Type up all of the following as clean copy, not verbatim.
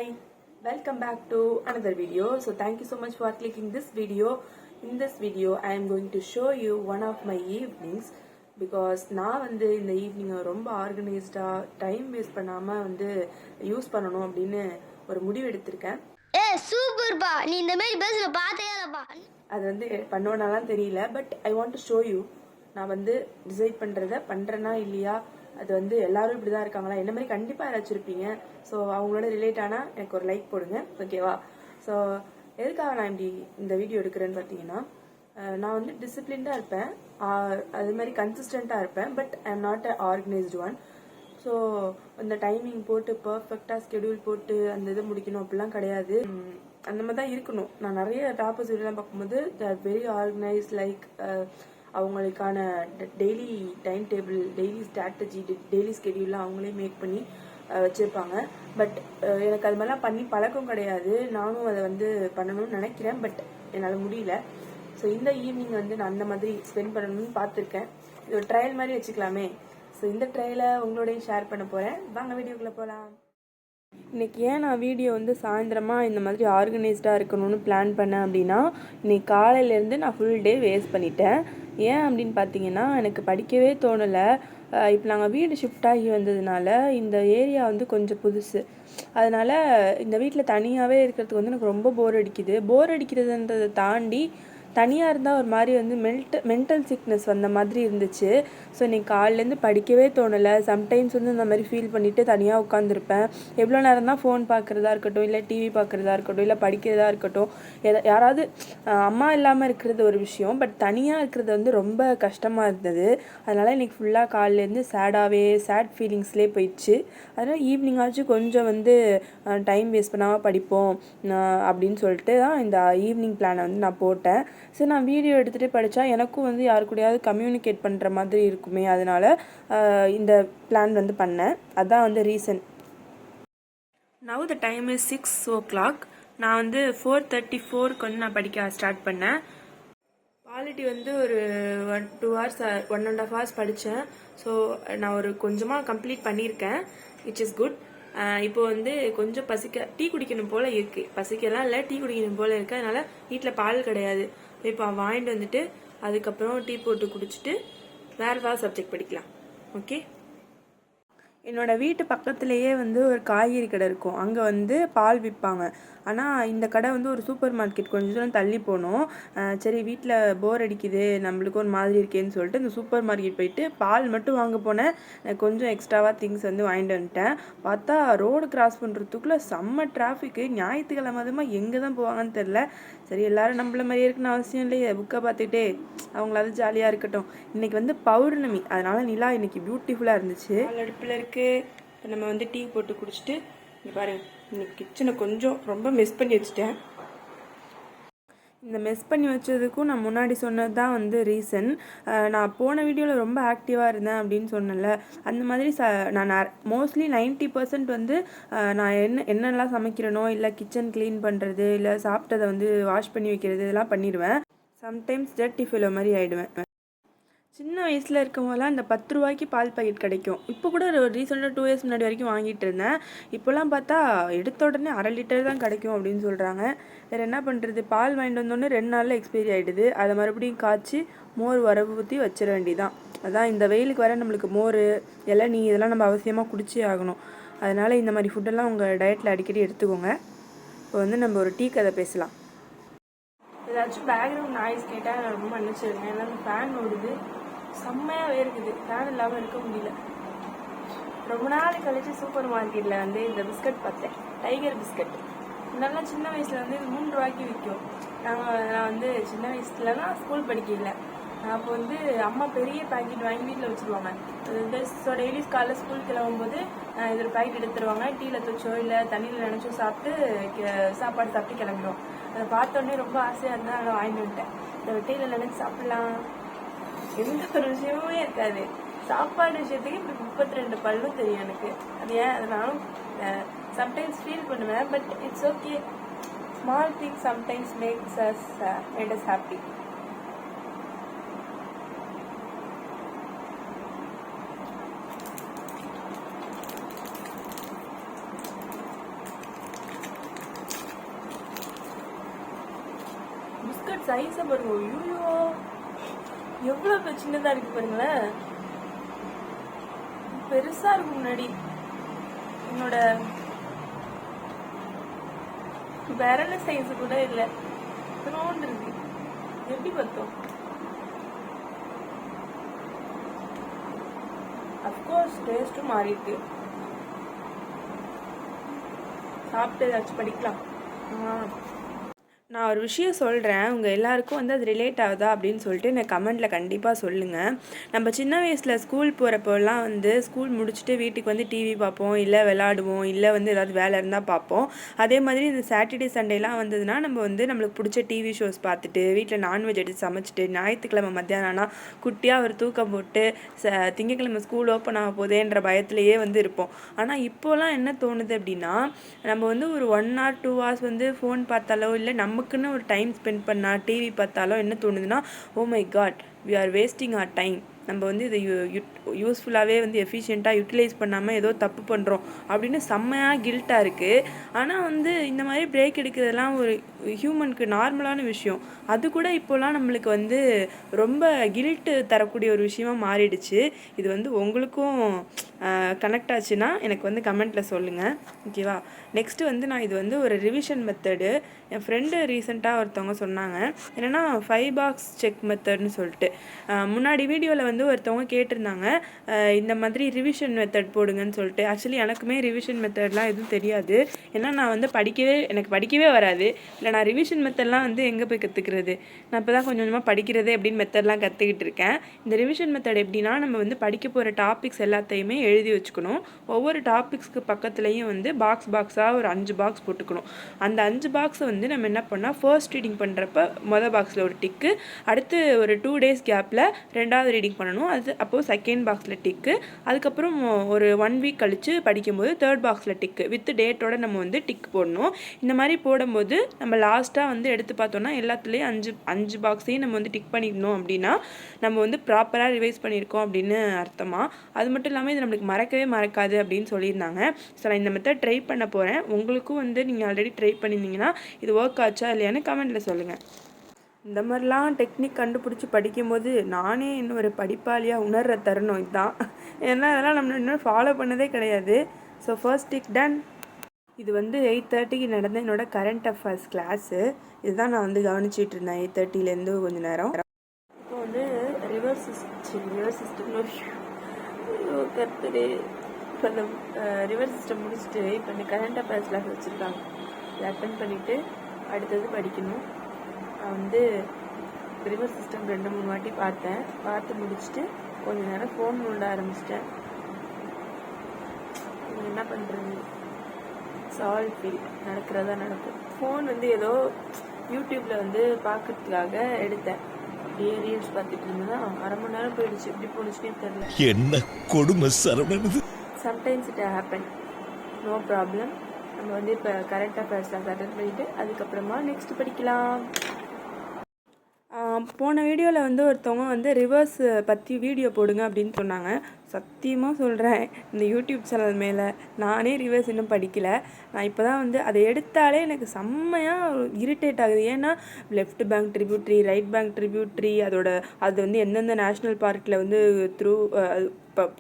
Hi, welcome back to another video. So thank you so much for clicking this video. In this video I am going to show you one of my evenings because நான் வந்து இந்த evening ரொம்ப ஆர்கனைஸ்டா time waste பண்ணாம வந்து use பண்ணணும் அப்படின்னு ஒரு முடிவு எடுத்திருக்கேன். சூப்பர் பா, நீ இந்த மாதிரி பேசுற பாத்தேலப்பா. அது வந்து பண்ணவனாலாம் தெரியல, but I want to show you. நான் வந்து டிசைட் பண்றேனா இல்லையா, அது வந்து எல்லாரும் இப்படிதான் இருக்காங்களா, என்ன மாதிரி கண்டிப்பா யாராச்சும் இருப்பீங்க. ஸோ அவங்களோட ரிலேட் ஆனா எனக்கு ஒரு லைக் போடுங்க, ஓகேவா? ஸோ எதுக்காக நான் இப்படி இந்த வீடியோ எடுக்கிறேன்னு பார்த்தீங்கன்னா, நான் வந்து டிசிப்ளின்டா இருப்பேன், அது மாதிரி கன்சிஸ்டண்டா இருப்பேன், but I am not a organised one. So அந்த டைமிங் போட்டு பர்ஃபெக்டா ஸ்கெடியூல் போட்டு அந்த இதை முடிக்கணும் அப்படிலாம் கிடையாது. அந்த மாதிரி தான் இருக்கணும். நான் நிறைய டாப்பர்ஸ் வீடியோலாம் பார்க்கும்போது they are very organise, like அவங்களுக்கான daily time table, daily strategy, daily ஸ்கெடியூல்லாம் அவங்களே மேக் பண்ணி வச்சிருப்பாங்க. பட் எனக்கு அது மாதிரிலாம் பண்ணி பழக்கம் கிடையாது. நானும் அதை வந்து பண்ணணும்னு நினைக்கிறேன், பட் என்னால் முடியல. ஸோ இந்த ஈவினிங் வந்து நான் அந்த மாதிரி ஸ்பெண்ட் பண்ணணும்னு பார்த்துருக்கேன். இது ஒரு ட்ரையல் மாதிரி வச்சுக்கலாமே. ஸோ இந்த ட்ரையலை உங்களோடையும் ஷேர் பண்ண போகிறேன். வாங்க வீடியோக்குள்ளே போகலாம். இன்னைக்கு ஏன் நான் வீடியோ வந்து சாயந்தரமாக இந்த மாதிரி ஆர்கனைஸ்டாக இருக்கணும்னு பிளான் பண்ணேன் அப்படின்னா, இன்னைக்கு காலையிலேருந்து நான் ஃபுல் டே வேஸ்ட் பண்ணிட்டேன். ஏன் அப்படின்னு பார்த்தீங்கன்னா, எனக்கு படிக்கவே தோணலை. இப்போ நாங்கள் வீடு ஷிஃப்ட் ஆகி வந்ததுனால இந்த ஏரியா வந்து கொஞ்சம் புதுசு. அதனால் இந்த வீட்டில் தனியாகவே இருக்கிறதுக்கு வந்து எனக்கு ரொம்ப போர் அடிக்குது. போர் அடிக்கிறதுன்றதை தாண்டி தனியாக இருந்தால் ஒரு மாதிரி வந்து மென்டல் சிக்னஸ் வந்த மாதிரி இருந்துச்சு. ஸோ இன்னைக்கு காலையிலேருந்து படிக்கவே தோணலை. சம்டைம்ஸ் வந்து இந்த மாதிரி ஃபீல் பண்ணிவிட்டு தனியாக உட்காந்துருப்பேன். எவ்வளோ நேரம் தான் ஃபோன் பார்க்குறதா இருக்கட்டும், இல்லை டிவி பார்க்குறதா இருக்கட்டும், இல்லை படிக்கிறதா இருக்கட்டும், யாராவது அம்மா இல்லாமல் இருக்கிறது ஒரு விஷயம், பட் தனியாக இருக்கிறது வந்து ரொம்ப கஷ்டமாக இருந்தது. அதனால் இன்னைக்கு ஃபுல்லாக காலையிலேருந்து சேட் ஃபீலிங்ஸ்லேயே போயிடுச்சு. அதனால் ஈவினிங் ஆச்சும் கொஞ்சம் வந்து டைம் வேஸ்ட் பண்ணாமல் படிப்போம் அப்படின்னு சொல்லிட்டு தான் இந்த ஈவினிங் பிளானை வந்து நான் போட்டேன். சரி, நான் வீடியோ எடுத்துகிட்டு படித்தா எனக்கும் வந்து யாரு கூடயாவது கம்யூனிகேட் பண்ணுற மாதிரி இருக்குமே, அதனால் இந்த பிளான் வந்து பண்ணேன். அதுதான் வந்து reason. Now the time is 6 o'clock. நான் வந்து 4:34 வந்து நான் படிக்க ஸ்டார்ட் பண்ணேன். பாலிட்டி வந்து ஒரு 2 hours 1.5 hours படித்தேன். ஸோ நான் ஒரு கொஞ்சமாக கம்ப்ளீட் பண்ணியிருக்கேன், விச் இஸ் குட். இப்போ வந்து கொஞ்சம் டீ குடிக்கணும் போல் இருக்குது. பசிக்கலாம் இல்லை, டீ குடிக்கணும் போல் இருக்குது. அதனால் வீட்டில் பால் கிடையாது. இப்போ வாங்கிட்டு வந்துட்டு அதுக்கப்புறம் டீ போட்டு குடிச்சிட்டு வேறு ஏதாவது சப்ஜெக்ட் படிக்கலாம். ஓகே. என்னோட வீட்டு பக்கத்துலேயே வந்து ஒரு காய்கறி கடை இருக்கும். அங்கே வந்து பால் விற்பாங்க. ஆனால் இந்த கடை வந்து ஒரு சூப்பர் மார்க்கெட் கொஞ்சம் தூரம் தள்ளி போகணும். சரி, வீட்டில் போர் அடிக்குது, நம்மளுக்கு ஒரு மாதிரி இருக்கேன்னு சொல்லிட்டு இந்த சூப்பர் மார்க்கெட் போயிட்டு பால் மட்டும் வாங்க போனேன். கொஞ்சம் எக்ஸ்ட்ராவாக திங்ஸ் வந்து வாங்கிட்டு வந்துட்டேன். பார்த்தா ரோடு கிராஸ் பண்ணுறதுக்குள்ளே செம்ம டிராஃபிக்கு. ஞாயிற்றுக்கிழமை அதுமாக எங்கே தான் போவாங்கன்னு தெரில. சரி, எல்லாரும் நம்மள மாதிரியே இருக்குன்னு அவசியம் இல்லையே, புக்கை பார்த்துக்கிட்டே அவங்களாவது ஜாலியாக இருக்கட்டும். இன்றைக்கி வந்து பௌர்ணமி, அதனால் நிலா இன்றைக்கி பியூட்டிஃபுல்லாக இருந்துச்சு. அடுப்பில் இருக்குது. இப்போ நம்ம வந்து டீ போட்டு குடிச்சிட்டு இங்கே பாருங்கள், இன்னைக்கு கிச்சனை கொஞ்சம் ரொம்ப மிஸ் பண்ணி வச்சுட்டேன். இந்த மிஸ் பண்ணி வச்சதுக்கும் நான் முன்னாடி சொன்னது தான் வந்து ரீசன். நான் போன வீடியோவில் ரொம்ப ஆக்டிவாக இருந்தேன் அப்படின்னு சொன்னேன்ல, அந்த மாதிரி நான் மோஸ்ட்லி 90% வந்து நான் என்னெல்லாம் சமைக்கிறேனோ, இல்லை கிச்சன் க்ளீன் பண்ணுறது, இல்லை சாப்பிட்டதை வந்து வாஷ் பண்ணி வைக்கிறது, இதெல்லாம் பண்ணிடுவேன். சம்டைம்ஸ் டர்ட்டி ஃபெலோ மாதிரி ஆகிடுவேன். சின்ன வயசில் இருக்கும் போதெல்லாம் இந்த 10 ரூபாய்க்கு பால் பாக்கெட் கிடைக்கும். இப்போ கூட ரீசெண்டாக 2 years முன்னாடி வரைக்கும் வாங்கிட்டு இருந்தேன். இப்போலாம் பார்த்தா எடுத்த உடனே 1/2 லிட்டர் தான் கிடைக்கும் அப்படின்னு சொல்கிறாங்க. வேறு என்ன பண்ணுறது, பால் வாங்கிட்டு வந்தோடனே 2 நாளில் எக்ஸ்பைரி ஆகிடுது. அதை மறுபடியும் காய்ச்சி மோர் வரவு ஊற்றி வச்சிட வேண்டியதான். அதான் இந்த வெயிலுக்கு வர நம்மளுக்கு மோர், இளநீ இதெல்லாம் நம்ம அவசியமாக குடிச்சே ஆகணும். அதனால் இந்த மாதிரி ஃபுட்டெல்லாம் உங்கள் டயட்டில் அடிக்கடி எடுத்துக்கோங்க. இப்போ வந்து நம்ம ஒரு டீ கதை பேசலாம். ஏதாச்சும் பேக்ரவுண்ட் நாய்ஸ் கேட்டால் நான் ரொம்ப மன்னிச்சிருங்க. ஏன்னா அந்த ஃபேன் ஓடுது, செம்மையாகவே இருக்குது. ஃபேன் இல்லாமல் இருக்க முடியல. ரொம்ப நாள் கழிச்சு சூப்பர் மார்க்கெட்டில் வந்து இந்த பிஸ்கட் பார்த்தேன், டைகர் பிஸ்கட். நல்லா சின்ன வயசில் வந்து 3 ரூபாய்க்கு விற்கும். நான் வந்து சின்ன வயசுலனா ஸ்கூல் படிக்கல. அப்போ வந்து அம்மா பெரிய பேக்கெட் வாங்கி வீட்டில் வச்சுருவாங்க. ஸோ டெய்லி காலைல ஸ்கூல் கிளம்பும்போது இது ஒரு பேக்கெட் எடுத்துருவாங்க. டீயில் துவச்சோ இல்லை தண்ணியில் நினச்சோ சாப்பிட்டு சாப்பாடு சாப்பிட்டு கிளம்பிடுவோம். அதை பார்த்தோன்னே ரொம்ப ஆசையாக இருந்தால் அதை வாங்கிட்டு வந்துட்டேன். இந்த டீயில் நினச்சி சாப்பிட்லாம், எந்த ஒரு விஷயமுமே இருக்காது. சாப்பாடு விஷயத்துக்கு இப்போ 32 பல்லும் தெரியும் எனக்கு. அது ஏன் அது நானும் சம்டைம்ஸ் ஃபீல் பண்ணுவேன். But it's okay. Small things sometimes made us happy. சைஸை பாருங்க. ஐயோ எவ்வளவு சின்னதா இருக்கு பாருங்களேன். பெருசா இருக்கும். முன்னாடி என்னோட விரல சைஸ் கூட இல்லை. இருக்கு. எப்படி பார்த்தோம்? அப்கோர்ஸ் டேஸ்ட்டும் மாறி இருக்கு. சாப்பிட்டு ஏதாச்சும் படிக்கலாம். நான் ஒரு விஷயம் சொல்கிறேன், உங்கள் எல்லாருக்கும் வந்து அது ரிலேட் ஆகுதா அப்படின்னு சொல்லிட்டு எனக்கு கமெண்ட்டில் கண்டிப்பாக சொல்லுங்கள். நம்ம சின்ன வயசில் ஸ்கூல் போகிறப்போலாம் வந்து ஸ்கூல் முடிச்சுட்டு வீட்டுக்கு வந்து டிவி பார்ப்போம், இல்லை விளாடுவோம், இல்லை வந்து ஏதாவது வேலை இருந்தால் பார்ப்போம். அதே மாதிரி இந்த சாட்டர்டே சண்டேலாம் வந்ததுன்னா நம்ம வந்து நம்மளுக்கு பிடிச்ச டிவி ஷோஸ் பார்த்துட்டு வீட்டில் நான்வெஜ் எடுத்து சமைச்சிட்டு ஞாயிற்றுக்கிழமை மத்தியானம்னா குட்டியாக ஒரு தூக்கம் போட்டு திங்கக்கிழமை ஸ்கூல் ஓப்பன் ஆக போதேன்ற பயத்திலேயே வந்து இருப்போம். ஆனால் இப்போலாம் என்ன தோணுது அப்படின்னா, நம்ம வந்து ஒரு 1 hour 2 hours வந்து ஃபோன் பார்த்தாலோ இல்லை நமக்குன்னு ஒரு டைம் ஸ்பெண்ட் பண்ணால் டிவி பார்த்தாலோ என்ன தோணுதுன்னா, oh my God, we are wasting our time. நம்ம வந்து இதை யூஸ்ஃபுல்லாகவே வந்து எஃபிஷியண்ட்டாக யூட்டிலைஸ் பண்ணாமல் ஏதோ தப்பு பண்ணுறோம் அப்படின்னு செம்மையாக கில்ட்டாக இருக்குது. ஆனால் வந்து இந்த மாதிரி பிரேக் எடுக்கிறதுலாம் ஒரு ஹியூமனுக்கு நார்மலான விஷயம். அது கூட இப்போலாம் நம்மளுக்கு வந்து ரொம்ப கில்ட்டு தரக்கூடிய ஒரு விஷயமா மாறிடுச்சு. இது வந்து உங்களுக்கும் கனெக்ட் ஆச்சுன்னா எனக்கு வந்து கமெண்ட்டில் சொல்லுங்கள், ஓகேவா? நெக்ஸ்ட்டு வந்து நான் இது வந்து ஒரு ரிவிஷன் மெத்தடு. என் ஃப்ரெண்டு ரீசெண்டாக ஒருத்தவங்க சொன்னாங்க, என்னென்னா 5 box செக் மெத்தட்னு சொல்லிட்டு. முன்னாடி வீடியோவில் வந்து ஒருத்தவங்க கேட்டிருந்தாங்க, இந்த மாதிரி ரிவிஷன் மெத்தட் போடுங்கன்னு சொல்லிட்டு. ஆக்சுவலி எனக்குமே ரிவிஷன் மெத்தட்லாம் எதுவும் தெரியாது. ஏன்னா நான் வந்து எனக்கு படிக்கவே வராது. இல்லை நான் ரிவிஷன் மெத்தட்லாம் வந்து எங்கே போய் கற்றுக்கிறது? நான் இப்போ தான் கொஞ்சம் கொஞ்சமாக படிக்கிறதே அப்படின்னு மெத்தட்லாம் கற்றுக்கிட்டு இருக்கேன். இந்த ரிவிஷன் மெத்தட் எப்படின்னா, நம்ம வந்து படிக்க போகிற டாபிக்ஸ் எல்லாத்தையுமே எழுதி வச்சுக்கணும். ஒவ்வொரு டாபிக்ஸ்க்கு பக்கத்துலேயும் வந்து பாக்ஸாக ஒரு 5 பாக்ஸ் போட்டுக்கணும். அந்த 5 பாக்ஸை வந்து நம்ம என்ன பண்ணால் ஃபர்ஸ்ட் ரீடிங் பண்ணுறப்ப மொதல் பாக்ஸில் ஒரு டிக்கு, அடுத்து ஒரு 2 days கேப்பில் 2வது ரீடிங் பண்ணணும், அது அப்போது செகண்ட் பாக்ஸில் டிக்கு, அதுக்கப்புறம் ஒரு 1 week கழித்து படிக்கும்போது 3rd பாக்ஸில் டிக்கு வித் டேட்டோட நம்ம வந்து டிக் போடணும். இந்த மாதிரி போடும்போது நம்ம லாஸ்ட்டாக வந்து எடுத்து பார்த்தோன்னா எல்லாத்துலேயும் 5 பாக்ஸையும் நம்ம வந்து டிக் பண்ணிக்கணும். அப்படின்னா நம்ம வந்து ப்ராப்பராக ரிவைஸ் பண்ணியிருக்கோம் அப்படின்னு அர்த்தமா. அது மட்டும் இல்லாமல் இது நம்மளுக்கு மறக்காது அப்படின்னு சொல்லியிருந்தாங்க. ஸோ நான் இந்த மெத்தட் ட்ரை பண்ண போகிறேன். உங்களுக்கும் வந்து நீங்கள் ஆல்ரெடி ட்ரை பண்ணியிருந்தீங்கன்னா இது ஒர்க் ஆச்சா இல்லையான்னு கமெண்ட்டில் சொல்லுங்கள். இந்த மாதிரிலாம் டெக்னிக் கண்டுபிடிச்சி படிக்கும்போது நானே இன்னும் ஒரு படிப்பாளியாக உணர்கிற தருணம் இதுதான். ஏன்னா அதெல்லாம் நம்ம இன்னும் ஃபாலோ பண்ணதே கிடையாது. ஸோ ஃபர்ஸ்ட் டிக் டன். இது வந்து 8:30க்கு நடந்த என்னோட கரண்ட் அஃபேர்ஸ் கிளாஸு. இதுதான் நான் வந்து கவனிச்சிட்டு இருந்தேன் 8:30லேருந்து கொஞ்சம் நேரம். இப்போ வந்து ரிவர்ஸ் சிஸ்டம் கருத்துரு இப்போ இந்த ரிவர்ஸ் சிஸ்டம் முடிச்சுட்டு இப்போ இந்த கரண்ட் அஃபேர்ஸ் கிளாஸ் வச்சுருக்காங்க. இதை அட்டன் பண்ணிவிட்டு அடுத்தது படிக்கணும். நான் வந்து ரிவர்ஸ் சிஸ்டம் 2-3 வாட்டி பார்த்து முடிச்சுட்டு கொஞ்சம் நேரம் ஃபோன் நோண்ட ஆரம்பிச்சிட்டேன். என்ன பண்ணுறது, சால்வ் ஃபீல் நடக்கிறதா நடக்கும். ஃபோன் வந்து ஏதோ யூடியூப்பில் வந்து பார்க்கறதுக்காக எடுத்தேன். அப்படியே ரீல்ஸ் பார்த்துட்டு இருந்தேன்னா 1/2 மணி நேரம் போயிடுச்சு. எப்படி போணுச்சுன்னே தெரியல. என்ன கொடுமை Saravanan. Sometimes it happen, no problem. நம்ம வந்து இப்போ கரண்ட் அஃபேர்ஸ்லாம் அட்டன் பண்ணிவிட்டு அதுக்கப்புறமா நெக்ஸ்ட் படிக்கலாம். போன வீடியோவில் வந்து ஒருத்தவங்க வந்து ரிவர்ஸ் பற்றி வீடியோ போடுங்க அப்படின்னு சொன்னாங்க. சத்தியமாக சொல்கிறேன், இந்த யூடியூப் சேனல் மேலே நானே ரிவர்ஸ் இன்னும் படிக்கலை. நான் இப்போ தான் வந்து அதை எடுத்தாலே எனக்கு செம்மையாக இரிட்டேட் ஆகுது. ஏன்னா left bank tributary, right bank tributary, அது வந்து எந்தெந்த நேஷ்னல் பார்க்கில் வந்து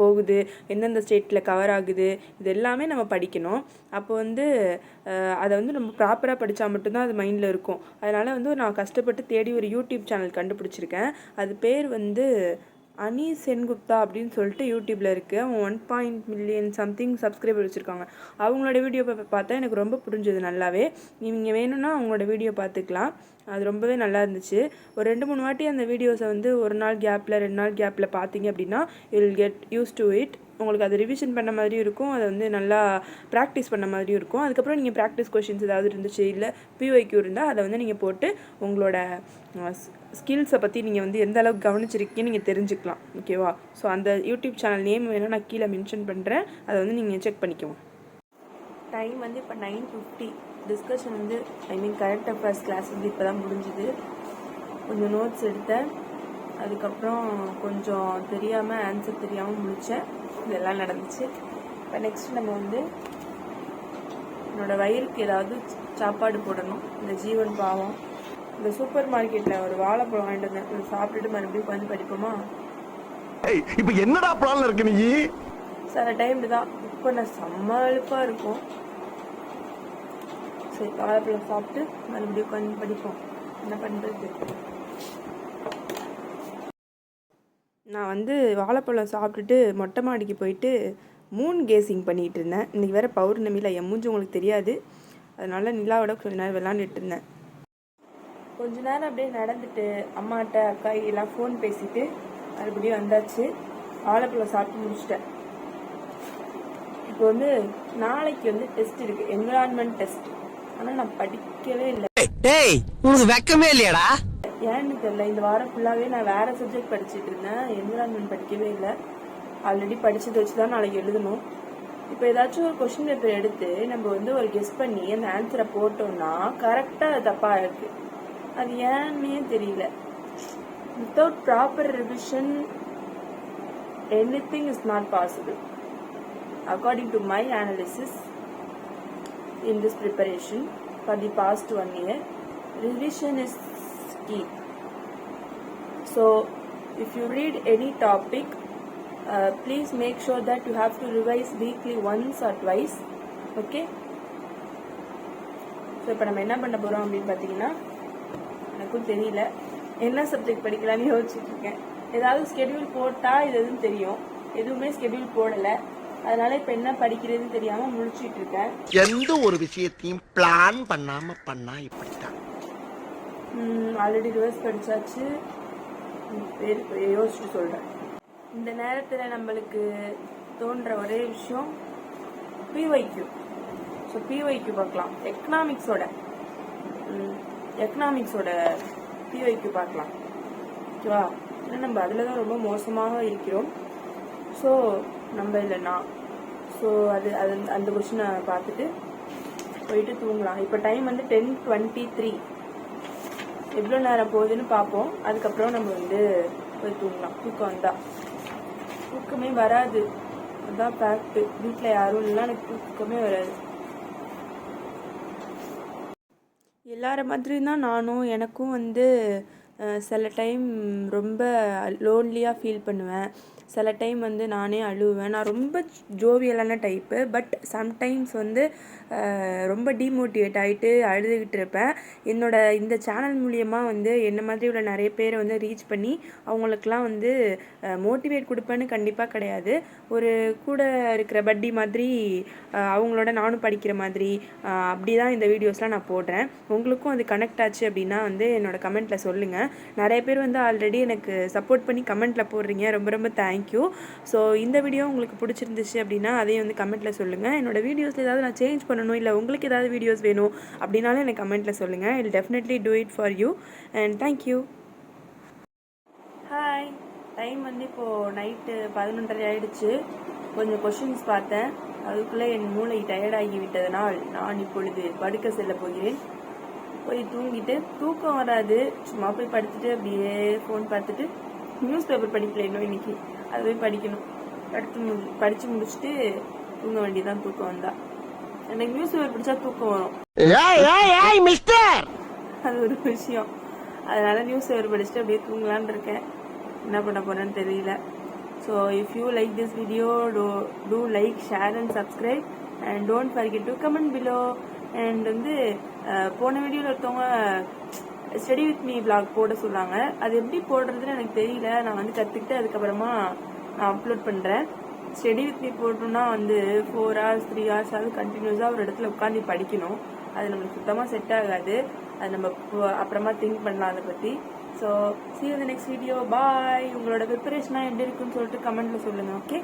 போகுது, எந்தெந்த ஸ்டேட்டில் கவர் ஆகுது, இது எல்லாமே நம்ம படிக்கணும். அப்போ வந்து அதை வந்து நம்ம ப்ராப்பராக படித்தா மட்டும்தான் அது மைண்டில் இருக்கும். அதனால் வந்து நான் கஷ்டப்பட்டு தேடி ஒரு யூடியூப் சேனல் கண்டுபிடிச்சிருக்கேன். அது பேர் வந்து அனி சென்குப்தா அப்படின்னு சொல்லிட்டு யூடியூப்பில் இருக்குது. அவங்க 1 million சம்திங் சப்ஸ்கிரைபர் வச்சுருக்காங்க. அவங்களோட வீடியோ பார்த்தா எனக்கு ரொம்ப புரிஞ்சது நல்லாவே. நீங்கள் வேணும்னா அவங்களோட வீடியோ பார்த்துக்கலாம். அது ரொம்பவே நல்லா இருந்துச்சு. ஒரு 2-3 வாட்டி அந்த வீடியோஸை வந்து 1 நாள் கேப்பில் 2 நாள் கேப்பில் பார்த்தீங்க அப்படின்னா you will get used to it. உங்களுக்கு அது ரிவிஷன் பண்ண மாதிரியும் இருக்கும், அதை வந்து நல்லா ப்ராக்டிஸ் பண்ண மாதிரியும் இருக்கும். அதுக்கப்புறம் நீங்கள் ப்ராக்டிஸ் கொஷின்ஸ் ஏதாவது இருந்துச்சு, இல்லை PYQ இருந்தால் அதை வந்து நீங்கள் போட்டு உங்களோட ஸ்கில்ஸை பற்றி நீங்கள் வந்து எந்த அளவுக்கு கவனிச்சிருக்கீங்கன்னு நீங்கள் தெரிஞ்சுக்கலாம், ஓகேவா? ஸோ அந்த யூடியூப் சேனல் நேம் வேணால் நான் கீழே மென்ஷன் பண்ணுறேன், அதை வந்து நீங்கள் செக் பண்ணிக்கோங்க. டைம் வந்து இப்போ 9:50. டிஸ்கஷன் வந்து கரண்ட் அஃபேர்ஸ் கிளாஸ் வந்து இப்போ தான் முடிஞ்சுது. கொஞ்சம் நோட்ஸ் எடுத்தேன், அதுக்கப்புறம் கொஞ்சம் தெரியாமல் ஆன்சர் தெரியாமல் முடித்தேன். இதெல்லாம் நடந்துச்சு. இப்போ நெக்ஸ்ட் நம்ம வந்து என்னோடய வயிறுக்கு ஏதாவது சாப்பாடு போடணும். இந்த ஜீவன் பாவம் இந்த சூப்பர் மார்க்கெட்டில் ஒரு வாழைப்பழம் வாங்கிட்டு வந்தேன். அதை சாப்பிட்டுட்டு மறுபடியும் உட்காந்து படிப்போமா? இப்ப என்னடா பிளான்ல இருக்கு நீ? சில டைம் தான் இப்போ நான் செம்ம அழுப்பாக இருக்கும். சரி, வாழைப்பழம் சாப்பிட்டு மறுபடியும் உட்காந்து படிப்போம். என்ன பண்ணுறது? நான் வந்து வாழைப்பழம் சாப்பிட்டுட்டு மொட்டை மாடிக்கு போயிட்டு மூன் கேசிங் பண்ணிகிட்டு இருந்தேன். இன்றைக்கி வேறு பௌர்ணமியில் என் மூஞ்சி உங்களுக்கு தெரியாது, அதனால் நிலாவோட கொஞ்ச நேரம் விளாண்டுட்டு இருந்தேன். கொஞ்ச நேரம் அப்படியே நடந்துட்டு அம்மாட்ட அக்கா எல்லாம் ஃபோன் பேசிட்டு மறுபடியும் வந்தாச்சு. வாழைப்பழம் சாப்பிட்டு முடிச்சிட்டேன். இப்போ வந்து நாளைக்கு வந்து டெஸ்ட் இருக்குது, என்விரான்மெண்ட் டெஸ்ட். ஆனால் நான் படிக்கவே இல்லை. உனக்கு வெக்கமே இல்லையாடா? ஏன்னு தெரியல, இந்த வாரம் ஃபுல்லாகவே நான் வேறு சப்ஜெக்ட் படிச்சுட்டு இருந்தேன், என்விரான்மெண்ட் படிக்கவே இல்லை. ஆல்ரெடி படிச்சதை வச்சு தான் நாளைக்கு எழுதணும். இப்போ ஏதாச்சும் ஒரு கொஸ்டின் பேப்பர் எடுத்து நம்ம வந்து ஒரு கெஸ் பண்ணி அந்த ஆன்சரை போட்டோம்னா கரெக்டாக அது தப்பாக இருக்கு. அது ஏன்னே தெரியல. Without proper revision anything is not possible. According to my analysis in this preparation for the past 1 year, revision is key. So if you read any topic, please make sure that you have to revise weekly once or twice. Okay? So இப்போ நம்ம என்ன பண்ண போகிறோம் அப்படின்னு பார்த்தீங்கன்னா, எனக்கும் தெரியல என்ன சப்ஜெக்ட் படிக்கலான்னு யோசிச்சுட்டு இருக்கேன். ஏதாவது ஸ்கெடியூல் போட்டால் இது எதுவும் தெரியும், எதுவுமே ஸ்கெடியூல் போடலை. அதனால இப்போ என்ன படிக்கிறதுன்னு தெரியாமல் முழிச்சிட்டு இருக்கேன். எந்த ஒரு விஷயத்தையும் பிளான் பண்ணாம பண்ணா இப்படித்தான். ஆல்ரெடி ரிவர்ஸ் படிச்சாச்சு, யோசிச்சுட்டு சொல்கிறேன். இந்த நேரத்தில் நம்மளுக்கு தோன்ற ஒரே விஷயம் பிஒய்க்யூ. ஸோ பிஒய்க்யூ பார்க்கலாம். எக்கனாமிக்ஸோட பிஒய்க்யூ பார்க்கலாம். ஓகேவா? ஏன்னா நம்ம அதில் தான் ரொம்ப மோசமாக இருக்கிறோம். ஸோ நம்ம இல்லைன்னா ஸோ அது அந்த கொஸ்டினை பார்த்துட்டு போயிட்டு தூங்கலாம். இப்போ டைம் வந்து 10:23. எவ்வளோ நேரம் போகுதுன்னு பார்ப்போம். அதுக்கப்புறம் நம்ம வந்து போய் தூங்கலாம். தூக்கம் வந்தா. தூக்கமே வராது, அதுதான் ஃபேக்ட். வீட்டில் யாரும் இல்லை, எனக்கு தூக்கமே வராது. எல்லார மாதிரி தான் நானும். எனக்கும் வந்து சில டைம் ரொம்ப லோன்லியாக ஃபீல் பண்ணுவேன். சில டைம் வந்து நானே அழுவேன். நான் ரொம்ப ஜோவியலான டைப்பு. பட் சம்டைம்ஸ் வந்து ரொம்ப டீமோட்டிவேட் ஆகிட்டு அழுதுகிட்டு இருப்பேன். இந்த சேனல் மூலியமாக வந்து என்ன மாதிரி உள்ள நிறைய பேரை வந்து ரீச் பண்ணி அவங்களுக்கெலாம் வந்து மோட்டிவேட் கொடுப்பேன்னு கண்டிப்பாக கிடையாது. ஒரு கூட இருக்கிற பட்டி மாதிரி அவங்களோட நானும் படிக்கிற மாதிரி அப்படி தான் இந்த வீடியோஸ்லாம் நான் போடுறேன். உங்களுக்கும் அது கனெக்ட் ஆச்சு அப்படின்னா வந்து என்னோடய கமெண்ட்டில் சொல்லுங்கள். நிறைய பேர் வந்து ஆல்ரெடி எனக்கு சப்போர்ட் பண்ணி கமெண்ட்டில் போடுறீங்க, ரொம்ப ரொம்ப தேங்க்யூ. ஸோ இந்த வீடியோ உங்களுக்கு பிடிச்சிருந்துச்சு அப்படின்னா அதையும் வந்து கமெண்ட்டில் சொல்லுங்கள். என்னோடய வீடியோஸில் ஏதாவது நான் சேஞ்ச் பண்ணணும், இல்லை உங்களுக்கு ஏதாவது வீடியோஸ் வேணும் அப்படின்னாலும் எனக்கு கமெண்ட்டில் சொல்லுங்கள். I will definitely do it for you and thank you. Hi, time வந்து இப்போது நைட்டு 11:30 ஆகிடுச்சு. கொஞ்சம் கொஷின்ஸ் பார்த்தேன். அதுக்குள்ளே என் மூளை டயர்டாகி விட்டதனால் நான் இப்பொழுது படுக்க செல்ல போகிறேன். போய் தூங்கிட்டு, தூக்கம் வராது, சும்மா போய் படுத்துட்டு அப்படியே ஃபோன் பார்த்துட்டு, நியூஸ் பேப்பர் படிக்கல இன்னும் இன்னைக்கு, அது போய் படிக்கணும். படித்து முடிச்சுட்டு தூங்க வேண்டியதான். தூக்கம் வந்தா எனக்கு நியூஸ் பேப்பர் படித்தா தூக்கம் வரும், அது ஒரு விஷயம். அதனால நியூஸ் பேப்பர் படிச்சுட்டு அப்படியே தூங்கலான்னு இருக்கேன். என்ன பண்ண போறேன்னு தெரியல. So if you like this video, do like, share and subscribe and don't forget to comment below. And வந்து போன வீடியோவில் ஒருத்தவங்க ஸ்டடி வித் மீ vlog போட சொன்னாங்க. அது எப்படி போடுறதுன்னு எனக்கு தெரியல. நான் வந்து கற்றுக்கிட்டு அதுக்கப்புறமா நான் அப்லோட் பண்ணுறேன். ஸ்டடி வித் மீ போடணுன்னா வந்து 4 hours 3 hours ஆகுது கண்டினியூஸாக ஒரு இடத்துல உட்காந்து படிக்கணும். அது நம்மளுக்கு சுத்தமாக செட் ஆகாது. அது நம்ம அப்புறமா திங்க் பண்ணலாம் அதை பற்றி. So see you in the next video. பாய். உங்களோட ப்ரிப்பரேஷனாக எப்படி இருக்குன்னு சொல்லிட்டு கமெண்ட்டில் சொல்லுங்கள். ஓகே.